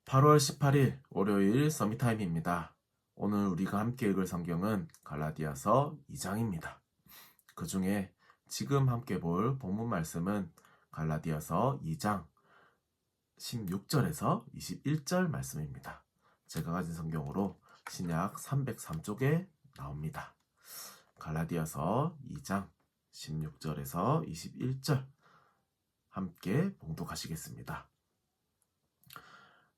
8월 18일 월요일 서밋타임입니다. 오늘 우리가 함께 읽을 성경은 갈라디아서 2장입니다. 그 중에 지금 함께 볼 본문 말씀은 갈라디아서 2장 16절에서 21절 말씀입니다. 제가 가진 성경으로 신약 303쪽에 나옵니다. 갈라디아서 2장 16절에서 21절 함께 봉독하시겠습니다.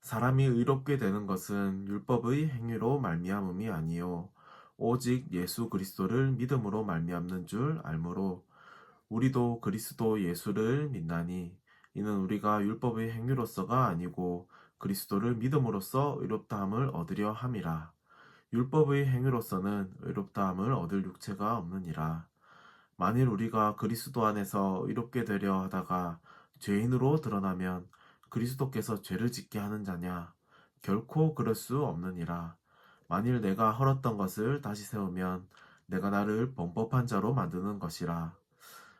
사람이 의롭게 되는 것은 율법의 행위로 말미암음이 아니요 오직 예수 그리스도를 믿음으로 말미암는 줄 알므로 우리도 그리스도 예수를 믿나니 이는 우리가 율법의 행위로서가 아니고 그리스도를 믿음으로써 의롭다함을 얻으려 함이라. 율법의 행위로서는 의롭다함을 얻을 육체가 없느니라. 만일 우리가 그리스도 안에서 의롭게 되려 하다가 죄인으로 드러나면 그리스도께서 죄를 짓게 하는 자냐? 결코 그럴 수 없느니라. 만일 내가 헐었던 것을 다시 세우면 내가 나를 범법한 자로 만드는 것이라.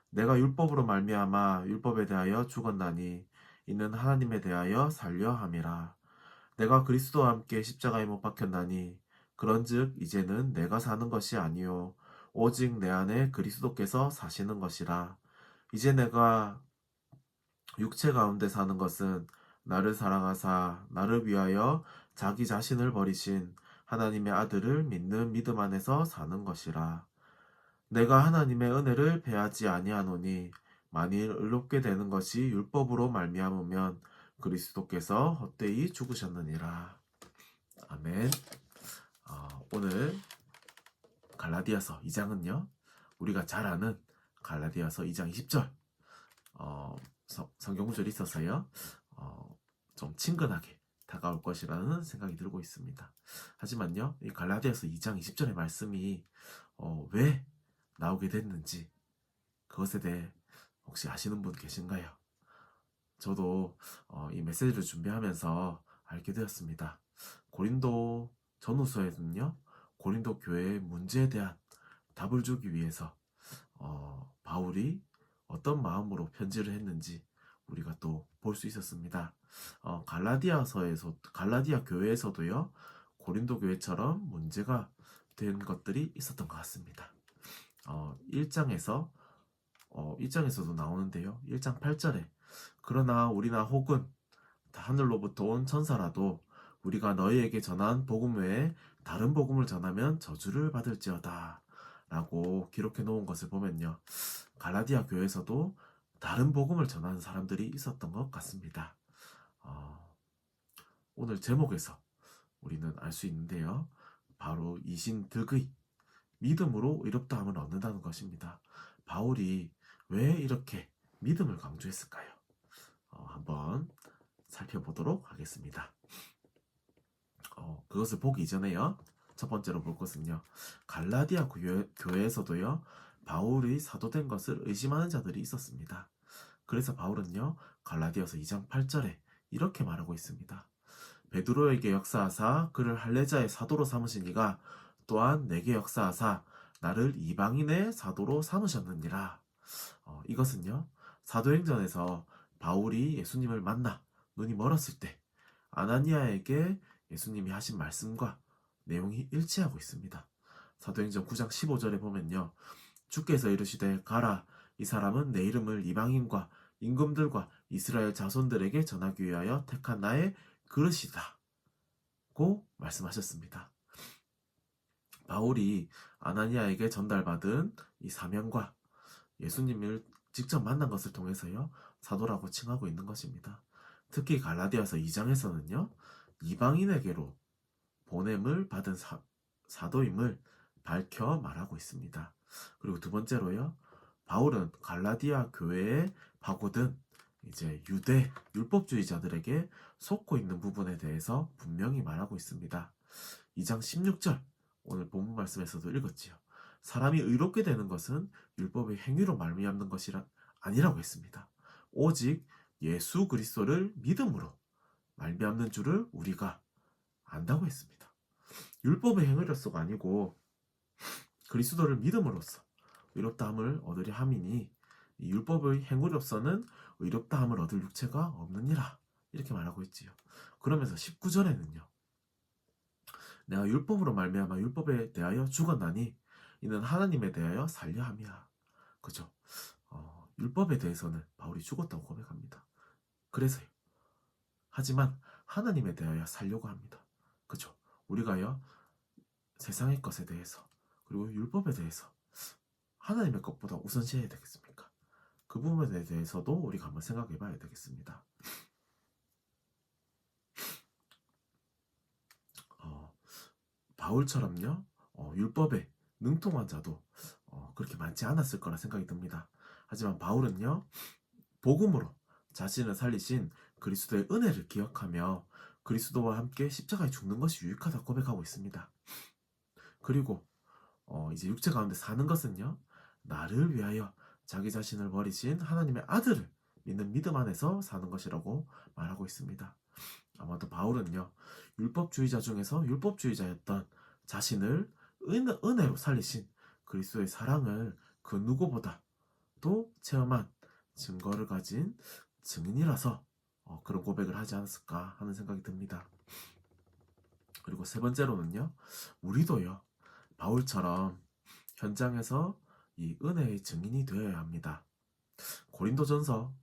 내가 율법으로 말미암아 율법에 대하여 죽었나니 이는 하나님에 대하여 살려 함이라. 내가 그리스도와 함께 십자가에 못 박혔나니 그런즉 이제는 내가 사는 것이 아니요 오직 내 안에 그리스도께서 사시는 것이라. 이제 내가 육체 가운데 사는 것은 나를 사랑하사 나를 위하여 자기 자신을 버리신 하나님의 아들을 믿는 믿음 안에서 사는 것이라. 내가 하나님의 은혜를 배하지 아니하노니 만일 의롭게 되는 것이 율법으로 말미암으면 그리스도께서 헛되이 죽으셨느니라. 아멘. 오늘 갈라디아서 2장은요 우리가 잘 아는 갈라디아서 2장 20절 성경 구절이 있어서요 좀 친근하게 다가올 것이라는 생각이 들고 있습니다. 하지만요 이 갈라디아서 2장 20절의 말씀이 왜 나오게 됐는지 그것에 대해 혹시 아시는 분 계신가요? 저도 이 메시지를 준비하면서 알게 되었습니다. 고린도 전후서에는요 고린도 교회의 문제에 대한 답을 주기 위해서 바울이 어떤 마음으로 편지를 했는지 우리가 또 볼 수 있었습니다. 갈라디아 교회에서도요 고린도 교회처럼 문제가 된 것들이 있었던 것 같습니다. 1장에서도 나오는데요. 1장 8절에 그러나 우리나 혹은 하늘로부터 온 천사라도 우리가 너희에게 전한 복음 외에 다른 복음을 전하면 저주를 받을지어다 라고 기록해 놓은 것을 보면요 갈라디아 교회에서도 다른 복음을 전하는 사람들이 있었던 것 같습니다. 오늘 제목에서 우리는 알 수 있는데요 바로 이신득의 믿음으로 의롭다함을 얻는다는 것입니다. 바울이 왜 이렇게 믿음을 강조했을까요? 한번 살펴보도록 하겠습니다. 그것을 보기 이전에요. 첫 번째로 볼 것은요. 갈라디아 교회에서도요. 바울이 사도된 것을 의심하는 자들이 있었습니다. 그래서 바울은요. 갈라디아서 2장 8절에 이렇게 말하고 있습니다. 베드로에게 역사하사 그를 할례자의 사도로 삼으시니가 또한 내게 역사하사 나를 이방인의 사도로 삼으셨느니라. 이것은요. 사도행전에서 바울이 예수님을 만나 눈이 멀었을 때 아나니아에게 예수님이 하신 말씀과 내용이 일치하고 있습니다. 사도행전 9장 15절에 보면요. 주께서 이르시되 가라 이 사람은 내 이름을 이방인과 임금들과 이스라엘 자손들에게 전하기 위하여 택한 나의 그릇이다 고 말씀하셨습니다. 바울이 아나니아에게 전달받은 이 사명과 예수님을 직접 만난 것을 통해서요 사도라고 칭하고 있는 것입니다. 특히 갈라디아서 2장에서는요 이방인에게로 보냄을 받은 사도임을 밝혀 말하고 있습니다. 그리고 두 번째로요 바울은 갈라디아 교회에 파고든 이제 유대 율법주의자들에게 속고 있는 부분에 대해서 분명히 말하고 있습니다. 2장 16절 오늘 본문 말씀에서도 읽었지요. 사람이 의롭게 되는 것은 율법의 행위로 말미암는 것이 아니라고 했습니다. 오직 예수 그리스도를 믿음으로 말미암는 줄을 우리가 안다고 했습니다. 율법의 행위로서가 아니고 그리스도를 믿음으로써 의롭다함을 얻으려 함이니 이 율법의 행위로서는 의롭다함을 얻을 육체가 없느니라 이렇게 말하고 있지요. 그러면서 19절에는요. 내가 율법으로 말미암아 율법에 대하여 죽었나니 이는 하나님에 대하여 살려 함이야. 그죠? 율법에 대해서는 바울이 죽었다고 고백합니다. 그래서요. 하지만 하나님에 대하여 살려고 합니다. 그죠? 우리가요. 세상의 것에 대해서 그리고 율법에 대해서 하나님의 것보다 우선시해야 되겠습니까? 그 부분에 대해서도 우리가 한번 생각해 봐야 되겠습니다. 바울처럼요. 율법에 능통한 자도 그렇게 많지 않았을 거라 생각이 듭니다. 하지만 바울은요. 복음으로 자신을 살리신 그리스도의 은혜를 기억하며 그리스도와 함께 십자가에 죽는 것이 유익하다 고백하고 있습니다. 그리고 이제 육체 가운데 사는 것은요. 나를 위하여 자기 자신을 버리신 하나님의 아들을 믿는 믿음 안에서 사는 것이라고 말하고 있습니다. 아마도 바울은요. 율법주의자 중에서 율법주의자였던 자신을 은혜로 살리신 그리스도의 사랑을 그 누구보다도 체험한 증거를 가진 증인이라서 그런 고백을 하지 않았을까 하는 생각이 듭니다. 그리고 세 번째로는요. 우리도요. 바울처럼 현장에서 이 은혜의 증인이 되어야 합니다. 고린도전서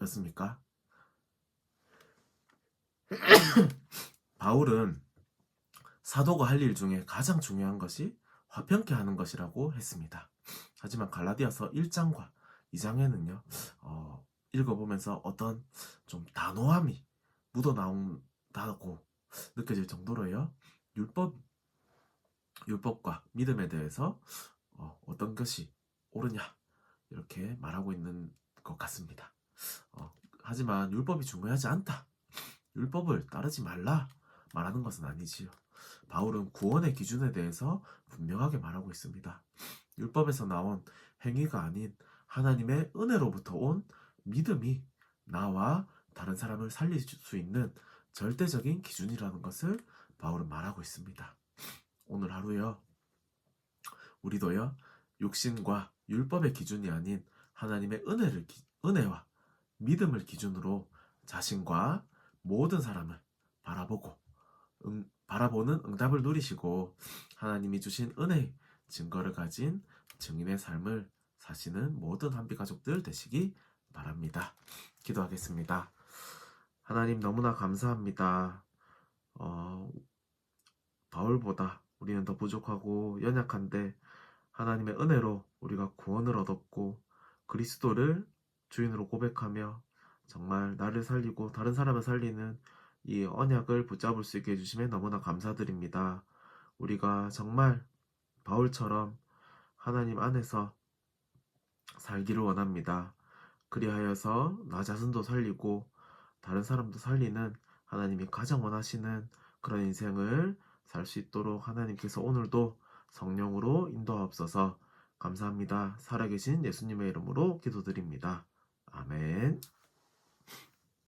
였습니까? 바울은 사도가 할 일 중에 가장 중요한 것이 화평케 하는 것이라고 했습니다. 하지만 갈라디아서 1장과 2장에는요. 읽어보면서 어떤 좀 단호함이 묻어나온다고 느껴질 정도로요. 율법과 믿음에 대해서 어떤 것이 옳으냐 이렇게 말하고 있는 것 같습니다. 하지만 율법이 중요하지 않다. 율법을 따르지 말라 말하는 것은 아니지요. 바울은 구원의 기준에 대해서 분명하게 말하고 있습니다. 율법에서 나온 행위가 아닌 하나님의 은혜로부터 온 믿음이 나와 다른 사람을 살릴 수 있는 절대적인 기준이라는 것을 바울은 말하고 있습니다. 오늘 하루요. 우리도요. 육신과 율법의 기준이 아닌 하나님의 은혜와 믿음을 기준으로 자신과 모든 사람을 바라보는 응답을 누리시고 하나님이 주신 은혜의 증거를 가진 증인의 삶을 사시는 모든 한비 가족들 되시기 바랍니다. 기도하겠습니다. 하나님 너무나 감사합니다. 바울보다 우리는 더 부족하고 연약한데 하나님의 은혜로 우리가 구원을 얻었고 그리스도를 주인으로 고백하며 정말 나를 살리고 다른 사람을 살리는 이 언약을 붙잡을 수 있게 해주심에 너무나 감사드립니다. 우리가 정말 바울처럼 하나님 안에서 살기를 원합니다. 그리하여서 나 자신도 살리고 다른 사람도 살리는 하나님이 가장 원하시는 그런 인생을 살 수 있도록 하나님께서 오늘도 성령으로 인도하옵소서. 감사합니다. 살아계신 예수님의 이름으로 기도드립니다. 아멘.